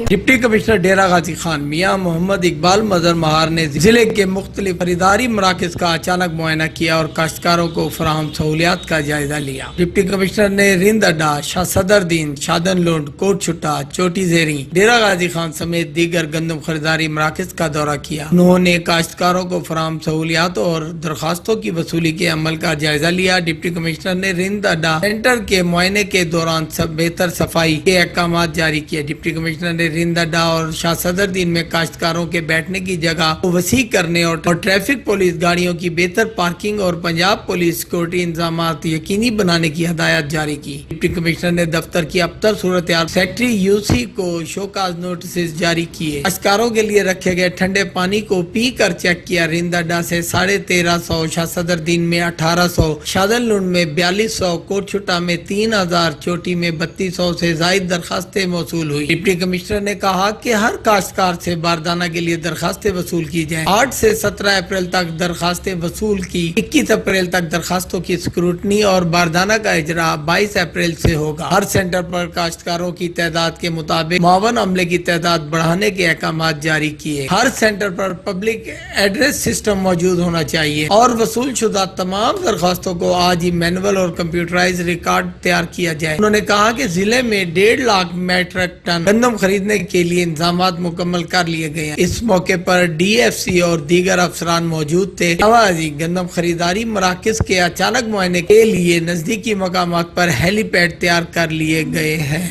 Deputy commissioner Dera Ghazi Khan میاں محمد اقبال مظہر مہار نے ضلع کے مختلف خریداری مراکز کا اچانک معائنہ کیا اور کاشتکاروں کو فراہم سہولیات کا جائزہ لیا۔ ڈپٹی کمشنر نے رند اڈا، شاہ صدر دین، شادن لونڈ، کوٹ چھٹا، چوٹی زیریں، ڈیرہ غازی خان سمیت دیگر گندم خریداری مراکز کا دورہ کیا۔ انہوں نے کاشتکاروں کو فراہم سہولیات اور درخواستوں کی وصولی کے عمل کا جائزہ لیا۔ ڈپٹی کمشنر نے رند اڈا سینٹر کے معائنے کے دوران بہتر صفائی کے احکامات جاری کیے۔ ڈپٹی کمشنر نے رند اڈا اور شاہ صدر دین میں کاشتکاروں کے بیٹھنے کی جگہ کو وسیع کرنے اور ٹریفک پولیس گاڑیوں کی بہتر پارکنگ اور پنجاب پولیس سیکورٹی انتظامات یقینی بنانے کی ہدایت جاری کی۔ ڈپٹی کمشنر نے دفتر کی ابتر صورتحال سیکرٹری یو.سی کو شوکاز نوٹسز جاری کیے۔ کاشتکاروں کے لیے رکھے گئے ٹھنڈے پانی کو پی کر چیک کیا۔ رند اڈا سے 1350، شاہ صدر دین میں 1800، شادن لونڈ میں 4200، کوٹ چھٹا میں 3000، چوٹی میں 3200 سے زائد درخواستیں موصول ہوئی۔ ڈپٹی کمشنر نے کہا کہ ہر کاشتکار سے باردانہ کے لیے درخواستیں وصول کی جائیں۔ 8 سے 17 اپریل تک درخواستیں وصول کی، 21 اپریل تک درخواستوں کی اسکروٹنی اور باردانہ کا اجراء 22 اپریل سے ہوگا۔ ہر سینٹر پر کاشتکاروں کی تعداد کے مطابق معاون عملے کی تعداد بڑھانے کے احکامات جاری کیے۔ ہر سینٹر پر پبلک ایڈریس سسٹم موجود ہونا چاہیے اور وصول شدہ تمام درخواستوں کو آج ہی مینول اور کمپیوٹرائز ریکارڈ تیار کیا جائے۔ انہوں نے کہا کہ ضلع میں 1.5 لاکھ میٹرک ٹن گندم خریدنے کے لیے انتظامات مکمل کر لیے گئے ہیں۔ اس موقع پر ڈی ایف سی اور دیگر افسران موجود تھے۔ گندم خریداری مراکز کے اچانک معائنے کے لیے نزدیکی مقامات پر ہیلی پیڈ تیار کر لیے گئے ہیں۔